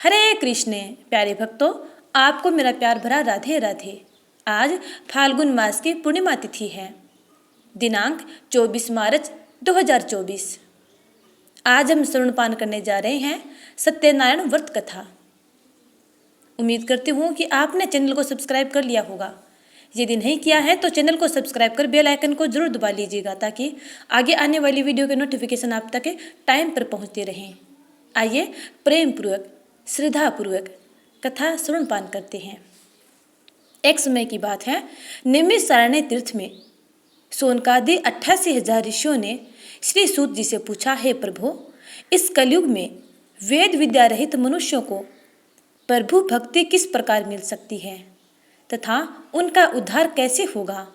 हरे कृष्ण। प्यारे भक्तों, आपको मेरा प्यार भरा राधे राधे। आज फाल्गुन मास की पूर्णिमा तिथि है, दिनांक 24 मार्च 2024। आज हम श्रवणपान करने जा रहे हैं सत्यनारायण व्रत कथा। उम्मीद करती हूँ कि आपने चैनल को सब्सक्राइब कर लिया होगा। यदि नहीं किया है तो चैनल को सब्सक्राइब कर बेल आइकन को जरूर दबा लीजिएगा, ताकि आगे आने वाली वीडियो के नोटिफिकेशन आप तक टाइम पर पहुँचते रहें। आइए प्रेम पूर्वक श्रद्धापूर्वक कथा श्रवणपान करते हैं। एक समय की बात है, नैमिषारण्य तीर्थ में सोनकादि 88,000 ऋषियों ने श्री सूत जी से पूछा, हे प्रभु, इस कलयुग में वेद विद्या रहित मनुष्यों को प्रभु भक्ति किस प्रकार मिल सकती है तथा उनका उद्धार कैसे होगा?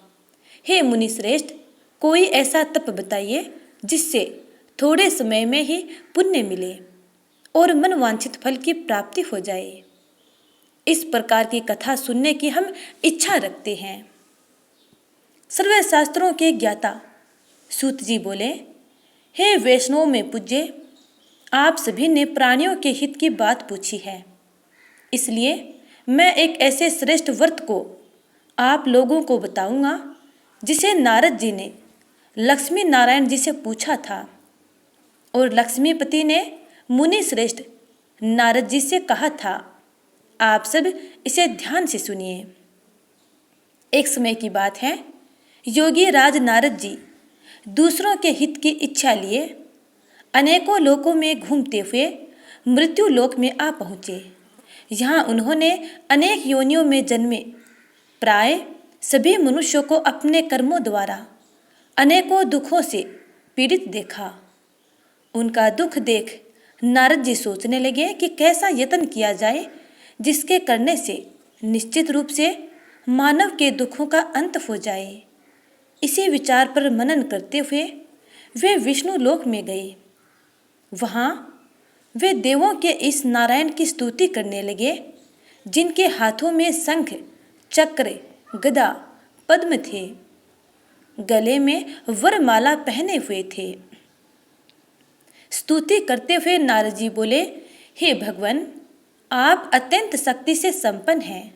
हे मुनि श्रेष्ठ, कोई ऐसा तप बताइए जिससे थोड़े समय में ही पुण्य मिले और मनवांछित फल की प्राप्ति हो जाए। इस प्रकार की कथा सुनने की हम इच्छा रखते हैं। सर्व शास्त्रों के ज्ञाता सूत जी बोले, हे वैष्णव में पूज्य, आप सभी ने प्राणियों के हित की बात पूछी है, इसलिए मैं एक ऐसे श्रेष्ठ व्रत को आप लोगों को बताऊंगा जिसे नारद जी ने लक्ष्मी नारायण जी से पूछा था और लक्ष्मीपति ने मुनि श्रेष्ठ नारद जी से कहा था। आप सब इसे ध्यान से सुनिए। एक समय की बात है, योगी राज नारद जी दूसरों के हित की इच्छा लिए अनेकों लोकों में घूमते हुए मृत्यु लोक में आ पहुँचे। यहाँ उन्होंने अनेक योनियों में जन्मे प्राय सभी मनुष्यों को अपने कर्मों द्वारा अनेकों दुखों से पीड़ित देखा। उनका दुख देख नारद जी सोचने लगे कि कैसा यत्न किया जाए जिसके करने से निश्चित रूप से मानव के दुखों का अंत हो जाए। इसी विचार पर मनन करते हुए वे विष्णु लोक में गए। वहाँ वे देवों के इस नारायण की स्तुति करने लगे, जिनके हाथों में शंख, चक्र, गदा, पद्म थे, गले में वरमाला पहने हुए थे। स्तुति करते हुए नारद जी बोले, हे भगवान, आप अत्यंत शक्ति से संपन्न हैं।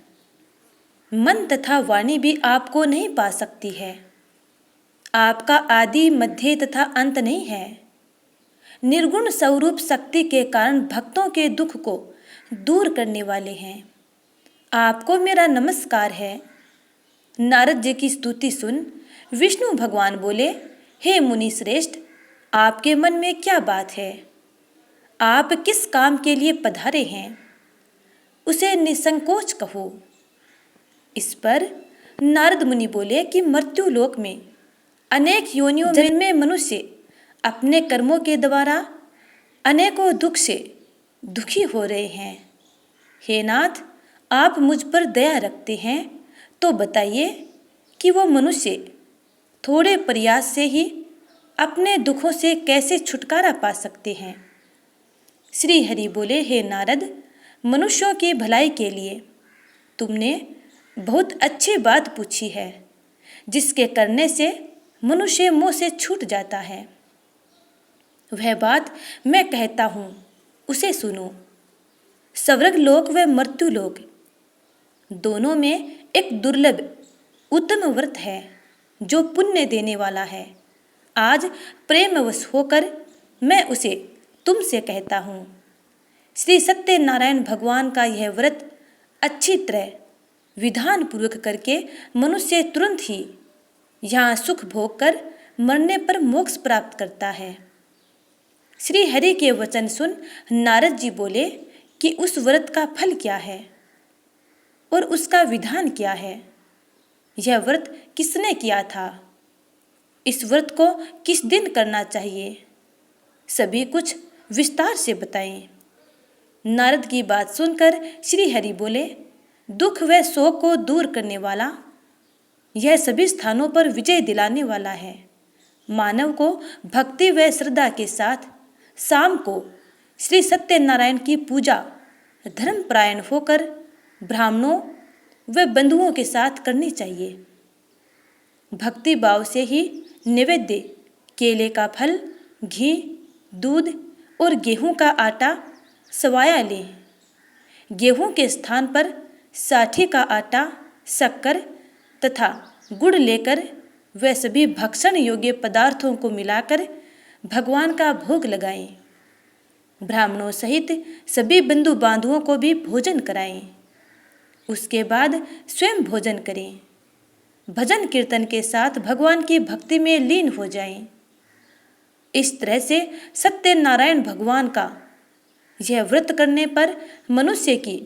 मन तथा वाणी भी आपको नहीं पा सकती है। आपका आदि मध्य तथा अंत नहीं है। निर्गुण स्वरूप शक्ति के कारण भक्तों के दुख को दूर करने वाले हैं। आपको मेरा नमस्कार है। नारद जी की स्तुति सुन विष्णु भगवान बोले, हे मुनि श्रेष्ठ, आपके मन में क्या बात है? आप किस काम के लिए पधारे हैं? उसे निसंकोच कहो। इस पर नारद मुनि बोले कि मृत्यु लोक में अनेक योनियों में मनुष्य अपने कर्मों के द्वारा अनेकों दुख से दुखी हो रहे हैं। हे नाथ, आप मुझ पर दया रखते हैं तो बताइए कि वो मनुष्य थोड़े प्रयास से ही अपने दुखों से कैसे छुटकारा पा सकते हैं? श्री हरि बोले, हे नारद, मनुष्यों की भलाई के लिए तुमने बहुत अच्छी बात पूछी है, जिसके करने से मनुष्य मोह से छूट जाता है। वह बात मैं कहता हूँ, उसे सुनो। स्वर्ग लोक व मृत्यु लोक दोनों में एक दुर्लभ उत्तम व्रत है जो पुण्य देने वाला है। आज प्रेमवश होकर मैं उसे तुमसे कहता हूँ। श्री सत्यनारायण भगवान का यह व्रत अच्छी तरह विधान पूर्वक करके मनुष्य तुरंत ही यहाँ सुख भोग कर मरने पर मोक्ष प्राप्त करता है। श्री हरि के वचन सुन नारद जी बोले कि उस व्रत का फल क्या है और उसका विधान क्या है? यह व्रत किसने किया था? इस व्रत को किस दिन करना चाहिए? सभी कुछ विस्तार से बताएं। नारद की बात सुनकर श्री हरि बोले, दुख व शोक को दूर करने वाला, यह सभी स्थानों पर विजय दिलाने वाला है। मानव को भक्ति व श्रद्धा के साथ शाम को श्री सत्यनारायण की पूजा धर्मपरायण होकर ब्राह्मणों व बंधुओं के साथ करनी चाहिए। भक्ति भाव से ही नैवेद्य केले का फल, घी, दूध और गेहूं का आटा सवाया लें गेहूं के स्थान पर साठी का आटा, शक्कर तथा गुड़ लेकर वे सभी भक्षण योग्य पदार्थों को मिलाकर भगवान का भोग लगाएं। ब्राह्मणों सहित सभी बंधु बांधवों को भी भोजन कराएं। उसके बाद स्वयं भोजन करें। भजन कीर्तन के साथ भगवान की भक्ति में लीन हो जाएं। इस तरह से सत्यनारायण भगवान का यह व्रत करने पर मनुष्य की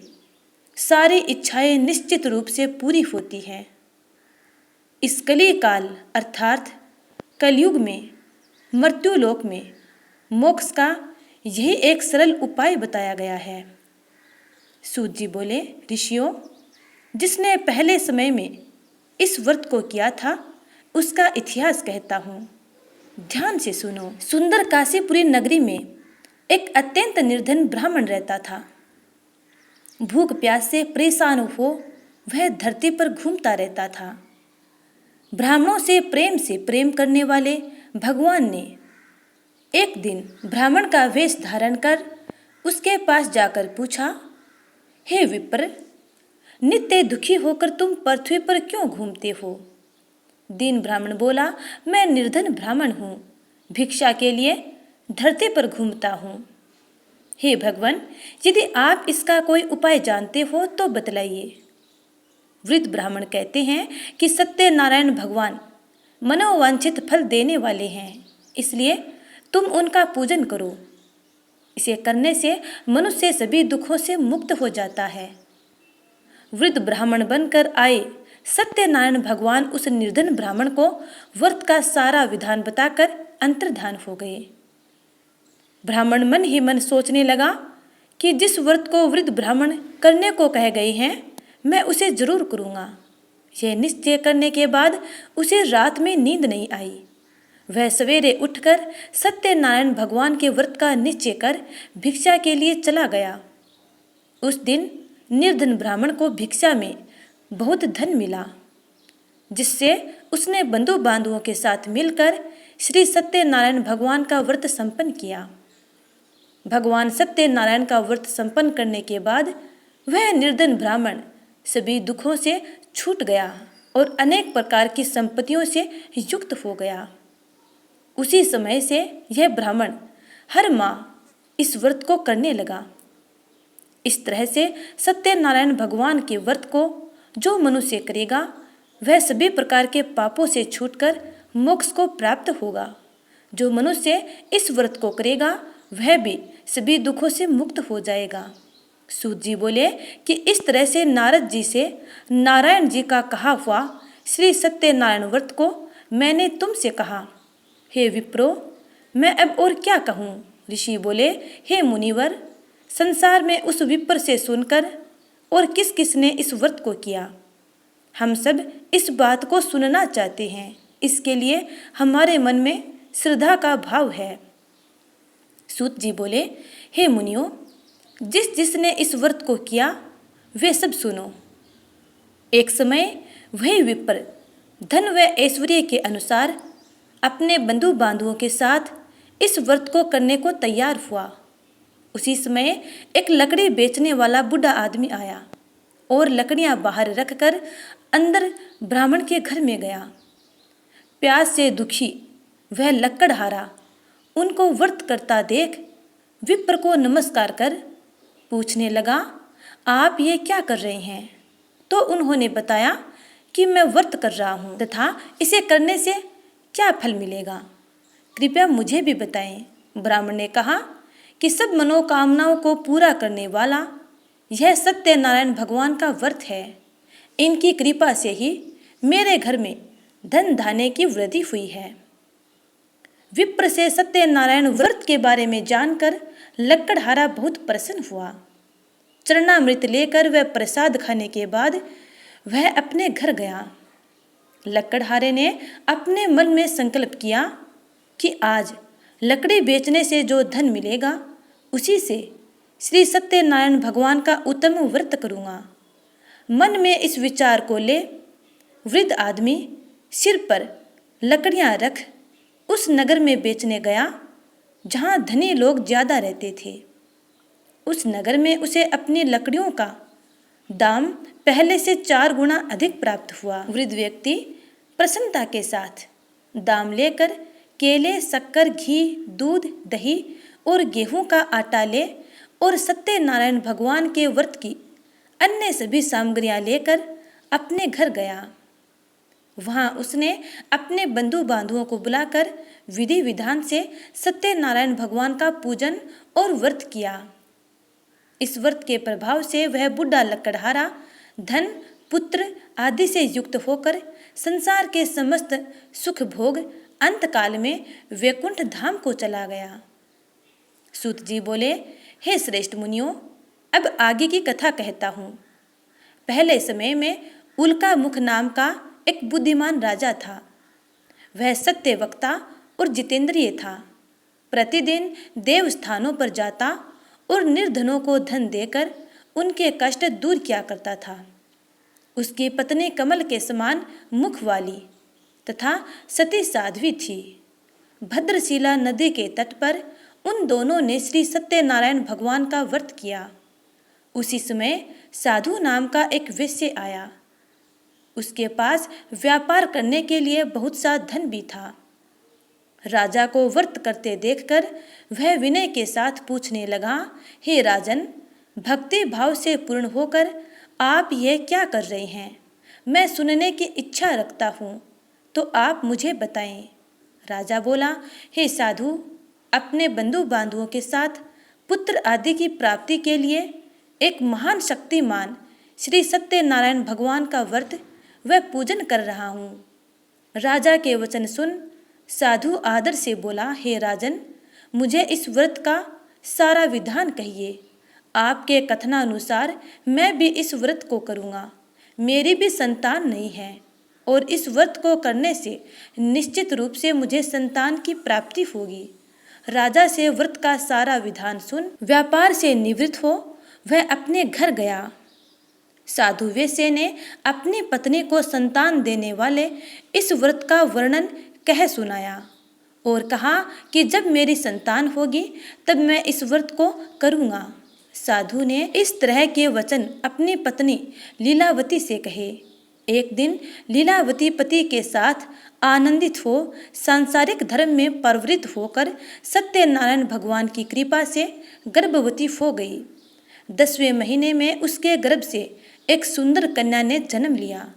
सारी इच्छाएं निश्चित रूप से पूरी होती हैं। इस कली काल अर्थात कलयुग में मृत्युलोक में मोक्ष का यही एक सरल उपाय बताया गया है। सूत जी बोले, ऋषियों, जिसने पहले समय में इस व्रत को किया था उसका इतिहास कहता हूँ, ध्यान से सुनो। सुंदर काशीपुरी नगरी में एक अत्यंत निर्धन ब्राह्मण रहता था। भूख प्यास से परेशान हो वह धरती पर घूमता रहता था। ब्राह्मणों से प्रेम करने वाले भगवान ने एक दिन ब्राह्मण का वेश धारण कर उसके पास जाकर पूछा, हे विप्र, नित्य दुखी होकर तुम पृथ्वी पर क्यों घूमते हो? दीन ब्राह्मण बोला, मैं निर्धन ब्राह्मण हूँ, भिक्षा के लिए धरती पर घूमता हूँ। हे भगवान, यदि आप इसका कोई उपाय जानते हो तो बतलाइए। वृद्ध ब्राह्मण कहते हैं कि सत्यनारायण भगवान मनोवांछित फल देने वाले हैं, इसलिए तुम उनका पूजन करो। इसे करने से मनुष्य सभी दुखों से मुक्त हो जाता है। वृद्ध ब्राह्मण बनकर आए सत्यनारायण भगवान उस निर्धन ब्राह्मण को व्रत का सारा विधान बताकर अंतर्धान हो गए। ब्राह्मण मन ही मन सोचने लगा कि जिस व्रत को वृद्ध ब्राह्मण करने को कह गए हैं मैं उसे जरूर करूँगा। यह निश्चय करने के बाद उसे रात में नींद नहीं आई। वह सवेरे उठकर सत्यनारायण भगवान के व्रत का निश्चय कर भिक्षा के लिए चला गया। उस दिन निर्धन ब्राह्मण को भिक्षा में बहुत धन मिला, जिससे उसने बंधु बांधवों के साथ मिलकर श्री सत्यनारायण भगवान का व्रत संपन्न किया। भगवान सत्यनारायण का व्रत संपन्न करने के बाद वह निर्धन ब्राह्मण सभी दुखों से छूट गया और अनेक प्रकार की संपत्तियों से युक्त हो गया। उसी समय से यह ब्राह्मण हर माह इस व्रत को करने लगा। इस तरह से सत्यनारायण भगवान के व्रत को जो मनुष्य करेगा वह सभी प्रकार के पापों से छूटकर मोक्ष को प्राप्त होगा। जो मनुष्य इस व्रत को करेगा वह भी सभी दुखों से मुक्त हो जाएगा। सूत जी बोले कि इस तरह से नारद जी से नारायण जी का कहा हुआ श्री सत्यनारायण व्रत को मैंने तुमसे कहा। हे विप्रो, मैं अब और क्या कहूँ? ऋषि बोले, हे मुनिवर, संसार में उस विप्र से सुनकर और किस किस ने इस व्रत को किया, हम सब इस बात को सुनना चाहते हैं। इसके लिए हमारे मन में श्रद्धा का भाव है। सूत जी बोले, हे मुनियों, जिस जिसने इस व्रत को किया वे सब सुनो। एक समय वही विप्र धन व ऐश्वर्य के अनुसार अपने बंधु बांधवों के साथ इस व्रत को करने को तैयार हुआ। उसी समय एक लकड़ी बेचने वाला बूढ़ा आदमी आया और लकड़ियां बाहर रखकर अंदर ब्राह्मण के घर में गया। प्यास से दुखी वह लकड़हारा उनको व्रत करता देख विप्र को नमस्कार कर पूछने लगा, आप ये क्या कर रहे हैं? तो उन्होंने बताया कि मैं व्रत कर रहा हूँ तथा इसे करने से क्या फल मिलेगा, कृपया मुझे भी बताएं। ब्राह्मण ने कहा कि सब मनोकामनाओं को पूरा करने वाला यह सत्यनारायण भगवान का व्रत है। इनकी कृपा से ही मेरे घर में धन धान्य की वृद्धि हुई है। विप्र से सत्यनारायण व्रत के बारे में जानकर लकड़हारा बहुत प्रसन्न हुआ। चरणामृत लेकर वह प्रसाद खाने के बाद वह अपने घर गया। लकड़हारे ने अपने मन में संकल्प किया कि आज लकड़ी बेचने से जो धन मिलेगा उसी से श्री सत्यनारायण भगवान का उत्तम व्रत करूँगा। मन में इस विचार को ले वृद्ध आदमी सिर पर लकड़ियाँ रख उस नगर में बेचने गया जहाँ धनी लोग ज़्यादा रहते थे। उस नगर में उसे अपनी लकड़ियों का दाम पहले से 4 गुना अधिक प्राप्त हुआ। वृद्ध व्यक्ति प्रसन्नता के साथ दाम लेकर केले, शक्कर, घी, दूध, दही और गेहूं का आटा ले और सत्यनारायण भगवान के व्रत की अन्य सभी सामग्रियां लेकर अपने घर गया। वहां उसने अपने बंधु बांधुओं को बुलाकर विधि विधान से सत्यनारायण भगवान का पूजन और व्रत किया। इस व्रत के प्रभाव से वह बुढ़ा लकड़हारा धन, पुत्र आदि से युक्त होकर संसार के समस्त सुख भोग अंतकाल में वैकुंठ धाम को चला गया। सूत जी बोले, हे श्रेष्ठ मुनियों, अब आगे की कथा कहता हूँ। पहले समय में उल्का मुख नाम का एक बुद्धिमान राजा था। वह सत्य वक्ता और जितेंद्रिय था। प्रतिदिन देव स्थानों पर जाता और निर्धनों को धन देकर उनके कष्ट दूर किया करता था। उसकी पत्नी कमल के समान मुख वाली तथा सती साध्वी थी। भद्रशिला नदी के तट पर उन दोनों ने श्री सत्यनारायण भगवान का व्रत किया। उसी समय साधु नाम का एक वैश्य आया। उसके पास व्यापार करने के लिए बहुत सा धन भी था। राजा को व्रत करते देखकर वह विनय के साथ पूछने लगा, हे राजन, भक्ति भाव से पूर्ण होकर आप यह क्या कर रहे हैं? मैं सुनने की इच्छा रखता हूँ, तो आप मुझे बताएं। राजा बोला, हे साधु, अपने बंधु बांधुओं के साथ पुत्र आदि की प्राप्ति के लिए एक महान शक्तिमान श्री सत्यनारायण भगवान का व्रत व पूजन कर रहा हूँ। राजा के वचन सुन साधु आदर से बोला, हे राजन, मुझे इस व्रत का सारा विधान कहिए। आपके कथनानुसार मैं भी इस व्रत को करूँगा। मेरी भी संतान नहीं है और इस व्रत को करने से निश्चित रूप से मुझे संतान की प्राप्ति होगी। राजा से व्रत का सारा विधान सुन व्यापार से निवृत्त हो वह अपने घर गया। साधु वैश्य ने अपनी पत्नी को संतान देने वाले इस व्रत का वर्णन कह सुनाया और कहा कि जब मेरी संतान होगी तब मैं इस व्रत को करूँगा। साधु ने इस तरह के वचन अपनी पत्नी लीलावती से कहे। एक दिन लीलावती पति के साथ आनंदित हो सांसारिक धर्म में प्रवृत्त होकर सत्यनारायण भगवान की कृपा से गर्भवती हो गई। 10वें महीने में उसके गर्भ से एक सुंदर कन्या ने जन्म लिया।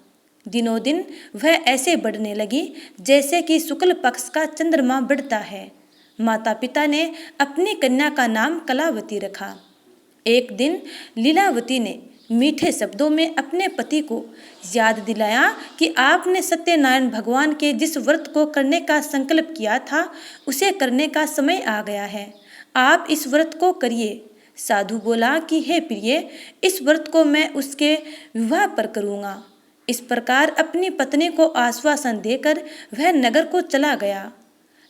दिनों दिन वह ऐसे बढ़ने लगी जैसे कि शुक्ल पक्ष का चंद्रमा बढ़ता है। माता पिता ने अपनी कन्या का नाम कलावती रखा। एक दिन लीलावती ने मीठे शब्दों में अपने पति को याद दिलाया कि आपने सत्यनारायण भगवान के जिस व्रत को करने का संकल्प किया था उसे करने का समय आ गया है। आप इस व्रत को करिए। साधु बोला कि हे प्रिय, इस व्रत को मैं उसके विवाह पर करूँगा। इस प्रकार अपनी पत्नी को आश्वासन देकर वह नगर को चला गया।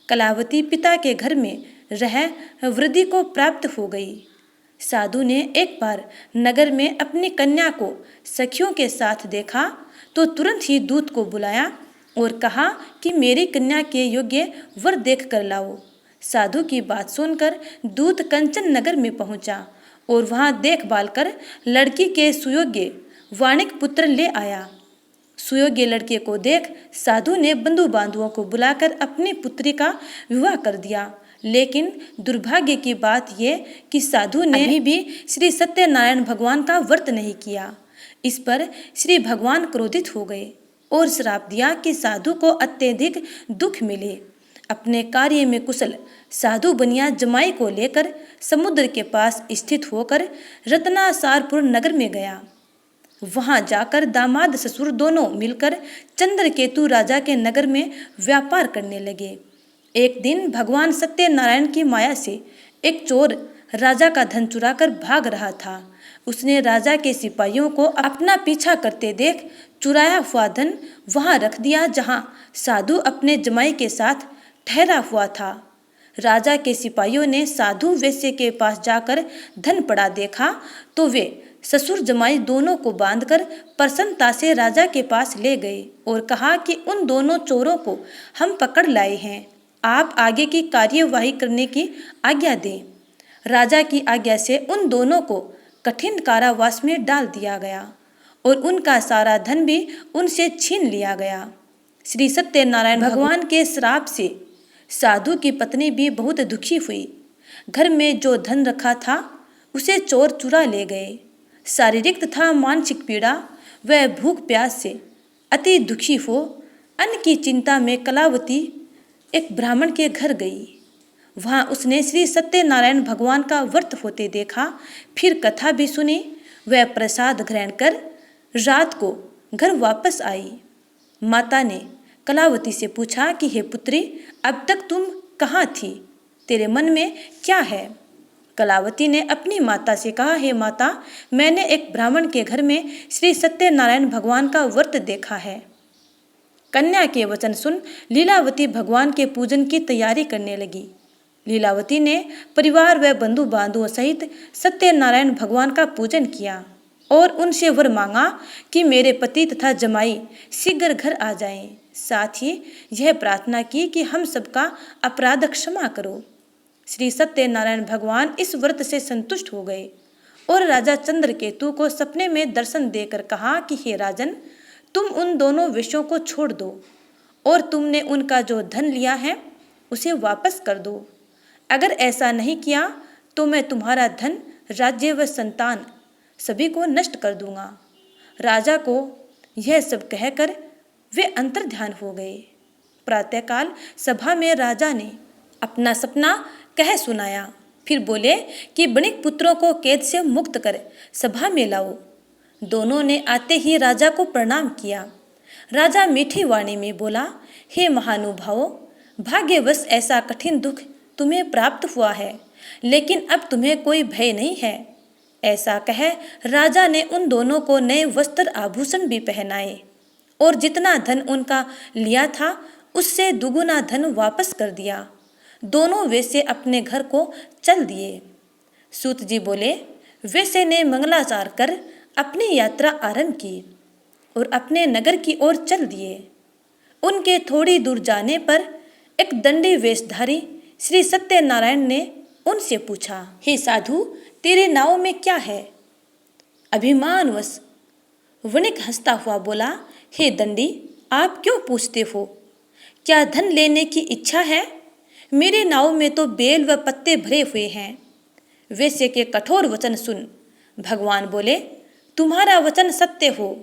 कलावती पिता के घर में रह वृद्धि को प्राप्त हो गई। साधु ने एक बार नगर में अपनी कन्या को सखियों के साथ देखा तो तुरंत ही दूत को बुलाया और कहा कि मेरी कन्या के योग्य वर देख कर लाओ। साधु की बात सुनकर दूत कंचन नगर में पहुंचा और वहां देखभाल कर लड़की के सुयोग्य वाणिक पुत्र ले आया। सुयोग्य लड़के को देख साधु ने बंधु बांधुओं को बुलाकर अपनी पुत्री का विवाह कर दिया। लेकिन दुर्भाग्य की बात यह कि साधु ने अभी भी श्री सत्यनारायण भगवान का व्रत नहीं किया। इस पर श्री भगवान क्रोधित हो गए और श्राप दिया कि साधु को अत्यधिक दुख मिले। अपने कार्य में कुशल साधु बनिया जमाई को लेकर समुद्र के पास स्थित होकर रत्नासारपुर नगर में गया। वहां जाकर दामाद ससुर दोनों मिलकर चंद्रकेतु राजा के नगर में व्यापार करने लगे। एक दिन भगवान सत्यनारायण की माया से एक चोर राजा का धन चुराकर भाग रहा था। उसने राजा के सिपाहियों को अपना पीछा करते देख चुराया हुआ धन वहां रख दिया जहां साधु अपने जमाई के साथ ठहरा हुआ था। राजा के सिपाहियों ने साधु वैश्य के पास जाकर धन पड़ा देखा तो वे ससुर जमाई दोनों को बांधकर प्रसन्नता से राजा के पास ले गए और कहा कि उन दोनों चोरों को हम पकड़ लाए हैं, आप आगे की कार्यवाही करने की आज्ञा दें। राजा की आज्ञा से उन दोनों को कठिन कारावास में डाल दिया गया और उनका सारा धन भी उनसे छीन लिया गया। श्री सत्यनारायण भगवान के श्राप से साधु की पत्नी भी बहुत दुखी हुई। घर में जो धन रखा था उसे चोर चुरा ले गए। शारीरिक तथा मानसिक पीड़ा व भूख प्यास से अति दुखी हो अन्न की चिंता में कलावती एक ब्राह्मण के घर गई। वहाँ उसने श्री सत्यनारायण भगवान का व्रत होते देखा, फिर कथा भी सुनी। वह प्रसाद ग्रहण कर रात को घर वापस आई। माता ने कलावती से पूछा कि हे पुत्री, अब तक तुम कहाँ थी? तेरे मन में क्या है? कलावती ने अपनी माता से कहा, हे माता, मैंने एक ब्राह्मण के घर में श्री सत्यनारायण भगवान का व्रत देखा है। कन्या के वचन सुन लीलावती भगवान के पूजन की तैयारी करने लगी। लीलावती ने परिवार व बंधु बांधुओं सहित सत्यनारायण भगवान का पूजन किया और उनसे वर मांगा कि मेरे पति तथा जमाई शीघ्र घर आ जाएं। साथ ही यह प्रार्थना की कि हम सबका अपराध क्षमा करो। श्री सत्यनारायण भगवान इस व्रत से संतुष्ट हो गए और राजा चंद्रकेतु को सपने में दर्शन देकर कहा कि हे राजन, तुम उन दोनों विषयों को छोड़ दो और तुमने उनका जो धन लिया है उसे वापस कर दो। अगर ऐसा नहीं किया तो मैं तुम्हारा धन, राज्य व संतान सभी को नष्ट कर दूंगा। राजा को यह सब कहकर वे अंतर्ध्यान हो गए। प्रातःकाल सभा में राजा ने अपना सपना कह सुनाया। फिर बोले कि बणिक पुत्रों को कैद से मुक्त कर सभा में लाओ। दोनों ने आते ही राजा को प्रणाम किया। राजा मीठी वाणी में बोला, हे महानुभावों, भाग्यवश ऐसा कठिन दुख तुम्हें प्राप्त हुआ है, लेकिन अब तुम्हें कोई भय नहीं है। ऐसा कह राजा ने उन दोनों को नए वस्त्र आभूषण भी पहनाए और जितना धन उनका लिया था उससे दुगुना धन वापस कर दिया। दोनों वेश्ये अपने घर को चल दिए। सूत जी बोले, वेश्ये ने मंगलाचार कर अपनी यात्रा आरंभ की और अपने नगर की ओर चल दिए। उनके थोड़ी दूर जाने पर एक दंडी वेशधारी श्री सत्यनारायण ने उनसे पूछा, हे साधु, तेरे नाव में क्या है? अभिमानवश वणिक हंसता हुआ बोला, हे दंडी, आप क्यों पूछते हो? क्या धन लेने की इच्छा है? मेरे नाव में तो बेल व पत्ते भरे हुए हैं। वेश्य के कठोर वचन सुन भगवान बोले, तुम्हारा वचन सत्य हो।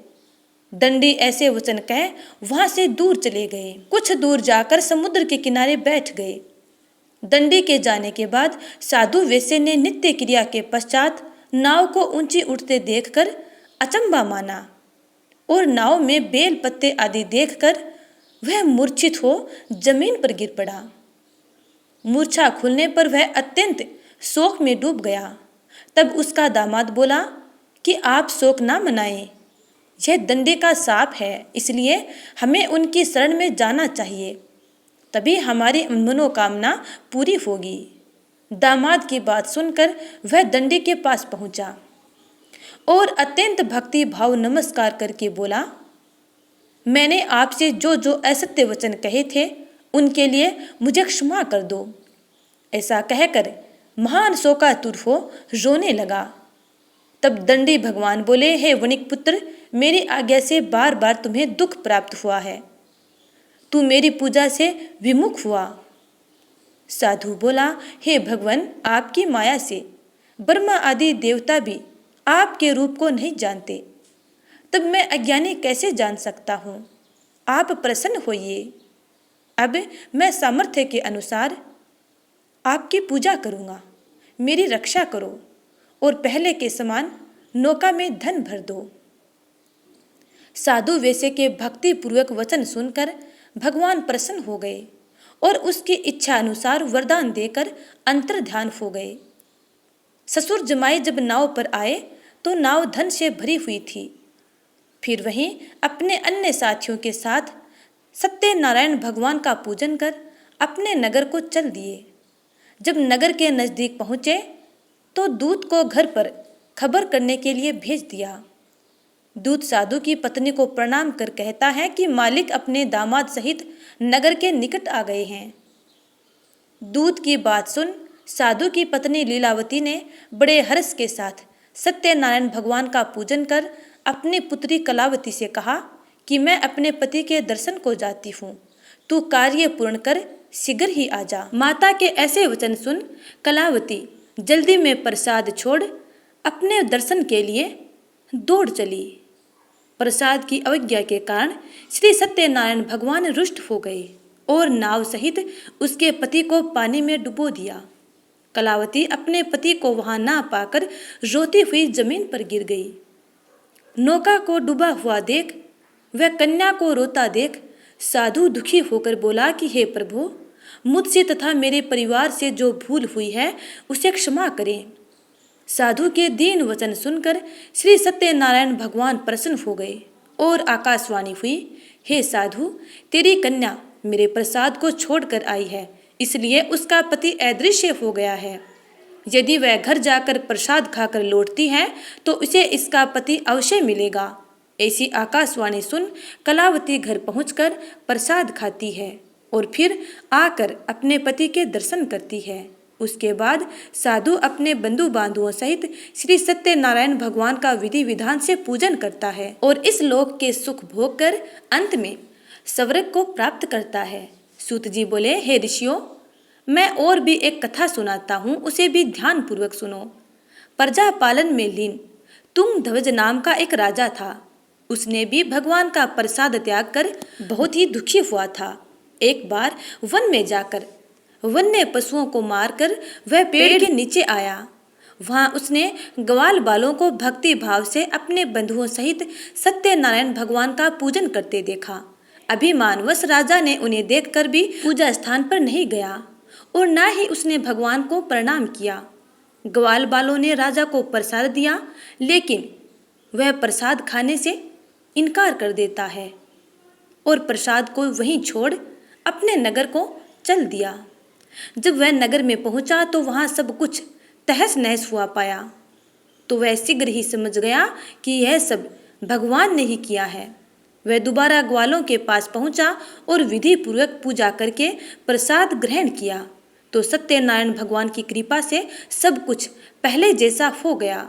दंडी ऐसे वचन कह वहां से दूर चले गए। कुछ दूर जाकर समुद्र के किनारे बैठ गए। दंडी के जाने के बाद साधु वेश्य ने नित्य क्रिया के पश्चात नाव को ऊंची उठते देखकर अचंबा माना और नाव में बेल पत्ते आदि देखकर वह मूर्छित हो जमीन पर गिर पड़ा। मूर्छा खुलने पर वह अत्यंत शोक में डूब गया। तब उसका दामाद बोला कि आप शोक ना मनाएं, यह दंडे का शाप है, इसलिए हमें उनकी शरण में जाना चाहिए, तभी हमारी मनोकामना पूरी होगी। दामाद की बात सुनकर वह दंडी के पास पहुंचा और अत्यंत भक्ति भाव नमस्कार करके बोला, मैंने आपसे जो जो असत्य वचन कहे थे उनके लिए मुझे क्षमा कर दो। ऐसा कहकर महान शोकातुर हो रोने लगा। तब दंडी भगवान बोले, हे वणिक पुत्र, मेरी आज्ञा से बार बार तुम्हें दुख प्राप्त हुआ है। तू मेरी पूजा से विमुख हुआ। साधु बोला, हे भगवान, आपकी माया से ब्रह्मा आदि देवता भी आपके रूप को नहीं जानते, तब मैं अज्ञानी कैसे जान सकता हूँ? आप प्रसन्न होइए। अब मैं सामर्थ्य के अनुसार आपकी पूजा करूँगा। मेरी रक्षा करो और पहले के समान नौका में धन भर दो। साधु वेश्य के भक्ति पूर्वक वचन सुनकर भगवान प्रसन्न हो गए और उसकी इच्छा अनुसार वरदान देकर अंतर्ध्यान हो गए। ससुर जमाई जब नाव पर आए तो नाव धन से भरी हुई थी। फिर वहीं अपने अन्य साथियों के साथ सत्यनारायण भगवान का पूजन कर अपने नगर को चल दिए। जब नगर के नजदीक पहुँचे तो दूत को घर पर खबर करने के लिए भेज दिया। दूत साधु की पत्नी को प्रणाम कर कहता है कि मालिक अपने दामाद सहित नगर के निकट आ गए हैं। दूत की बात सुन साधु की पत्नी लीलावती ने बड़े हर्ष के साथ सत्यनारायण भगवान का पूजन कर अपनी पुत्री कलावती से कहा कि मैं अपने पति के दर्शन को जाती हूँ, तू कार्य पूर्ण कर शीघ्र ही आ जा। माता के ऐसे वचन सुन कलावती जल्दी में प्रसाद छोड़ अपने दर्शन के लिए दौड़ चली। प्रसाद की अवज्ञा के कारण श्री सत्यनारायण भगवान रुष्ट हो गए और नाव सहित उसके पति को पानी में डुबो दिया। कलावती अपने पति को वहां ना पाकर रोती हुई जमीन पर गिर गई। नौका को डूबा हुआ देख वह कन्या को रोता देख साधु दुखी होकर बोला कि हे प्रभु, मुझसे तथा मेरे परिवार से जो भूल हुई है उसे क्षमा करें। साधु के दीन वचन सुनकर श्री सत्यनारायण भगवान प्रसन्न हो गए और आकाशवाणी हुई, हे साधु, तेरी कन्या मेरे प्रसाद को छोड़कर आई है, इसलिए उसका पति अदृश्य हो गया है। यदि वह घर जाकर प्रसाद खाकर लौटती है तो उसे इसका पति अवश्य मिलेगा। ऐसी आकाशवाणी सुन कलावती घर पहुंचकर प्रसाद खाती है और फिर आकर अपने पति के दर्शन करती है। उसके बाद साधु अपने बंधु बांधुओं सहित श्री सत्यनारायण भगवान का विधि विधान से पूजन करता है और इस लोक के सुख भोग कर अंत में स्वर्ग को प्राप्त करता है। सूत जी बोले, हे ऋषियों, मैं और भी एक कथा सुनाता हूँ, उसे भी ध्यान पूर्वक सुनो। प्रजा पालन में लीन तुंगध्वज नाम का एक राजा था। उसने भी भगवान का प्रसाद त्याग कर बहुत ही दुखी हुआ था। एक बार वन में जाकर वन्य पशुओं को मारकर वह पेड़ के नीचे आया। वहां उसने ग्वाल बालों को भक्ति भाव से अपने बंधुओं सहित सत्यनारायण भगवान का पूजन करते देखा। अभिमानवश राजा ने उन्हें देखकर भी पूजा स्थान पर नहीं गया और न ही उसने भगवान को प्रणाम किया। ग्वाल बालों ने राजा को प्रसाद दिया, लेकिन वह प्रसाद खाने से इनकार कर देता है और प्रसाद को वहीं छोड़ अपने नगर को चल दिया। जब वह नगर में पहुंचा तो वहां सब कुछ तहस नहस हुआ पाया, तो वह शीघ्र ही समझ गया कि यह सब भगवान ने ही किया है। वह दोबारा ग्वालों के पास पहुंचा और विधि पूर्वक पूजा करके प्रसाद ग्रहण किया, तो सत्यनारायण भगवान की कृपा से सब कुछ पहले जैसा हो गया।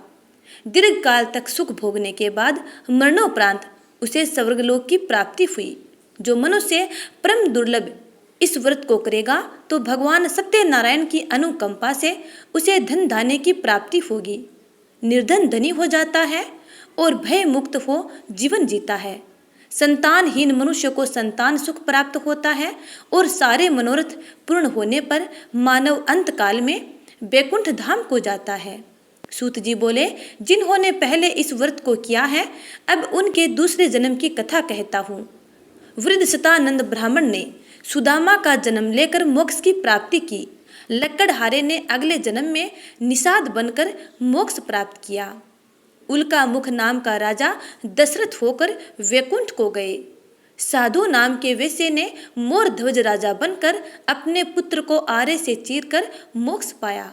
दीर्घ काल तक सुख भोगने के बाद मरणोपरांत उसे स्वर्गलोक की प्राप्ति हुई। जो मनुष्य परम दुर्लभ इस व्रत को करेगा तो भगवान सत्यनारायण की अनुकंपा से उसे धन धान्य की प्राप्ति होगी। निर्धन धनी हो जाता है और भय मुक्त हो जीवन जीता है। संतानहीन मनुष्य को संतान सुख प्राप्त होता है और सारे मनोरथ पूर्ण होने पर मानव अंत काल में बैकुंठ धाम को जाता है। सूत जी बोले, जिन्होंने पहले इस व्रत को किया है अब उनके दूसरे जन्म की कथा कहता हूँ। वृद्ध सतानंद ब्राह्मण ने सुदामा का जन्म लेकर मोक्ष की प्राप्ति की। लक्कड़हारे ने अगले जन्म में निषाद बनकर मोक्ष प्राप्त किया। उल्का मुख नाम का राजा दशरथ होकर वैकुंठ को गए। साधु नाम के वैश्य ने मोर ध्वज राजा बनकर अपने पुत्र को आरे से चीरकर मोक्ष पाया।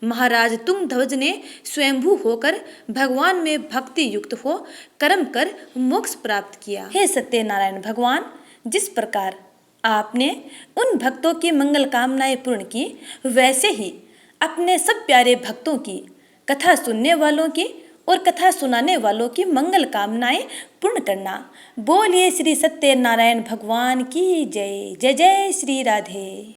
महाराज तुंगध्वज ने स्वयंभू होकर भगवान में भक्ति युक्त हो कर्म कर मोक्ष प्राप्त किया। हे सत्यनारायण भगवान, जिस प्रकार आपने उन भक्तों की मंगल कामनाएं पूर्ण की, वैसे ही अपने सब प्यारे भक्तों की, कथा सुनने वालों की और कथा सुनाने वालों की मंगल कामनाएं पूर्ण करना। बोलिए श्री सत्यनारायण भगवान की जय। जय जय श्री राधे।